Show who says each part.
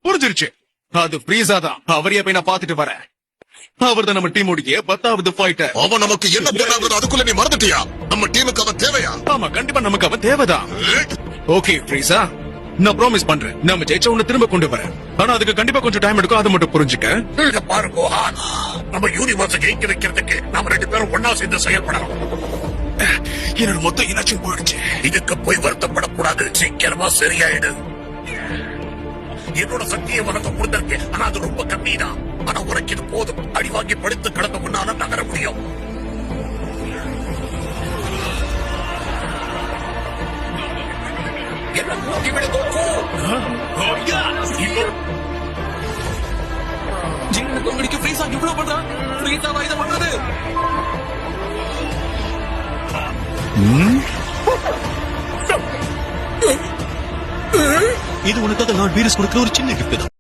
Speaker 1: புரிஞ்சிருச்சு. அது ஃப்ரீஸா தான். அவரையே போய் நான் பாத்துட்டு வரேன். அவர் தான் நம்ம டீமுடைய 10வது ஃபைட்டர்.
Speaker 2: அவன் நமக்கு என்ன பண்ணாங்கிறது அதுக்குள்ள நீ மறந்துட்டியா? நம்ம டீமுக்கு அவன் தேவையா?
Speaker 1: ஆமா, கண்டிப்பா நமக்கு அவன் தேவைதான். ஓகே ஃப்ரீஸா, நான் ப்ராமிஸ் பண்றேன், நம்ம ஜெயிச்ச உன்னை திரும்ப கொண்டு வரேன். ஆனா அதுக்கு கண்டிப்பா கொஞ்சம் டைம் எடுக்கும், அதை மட்டும் புரிஞ்சுக்க.
Speaker 2: பாரு கோஹான், நம்ம யூனிவர்ஸ் ஜெயிக்க வைக்கிறதுக்கு நாம 2 பேரும் ஒன்னா சேர்ந்து செயல்படணும்.
Speaker 1: என்னோட மொத்த இலட்சியம் போயிடுச்சு.
Speaker 2: இதுக்கு போய் வருத்தப்படக்கூடாது, சீக்கிரமா சரியாயிடு. என்னோட சக்தியை உனக்கு கொடுத்திருக்கேன், ஆனா அது ரொம்ப கம்மிதான். ஆனா உனக்கு இது போதும். அடி வாங்கி படுத்து கிடந்த முன்னால நகர முடியும். என்ன மூடிவிடு கோகு.
Speaker 3: உங்களுக்கு ஃப்ரீஸா இவ்வளவு பண்றா? ஃப்ரீஸாவா இதை பண்றது? இது உனக்காக நான் வீரஸ் கொடுக்கிற ஒரு சின்ன கிஃப்ட் தான்.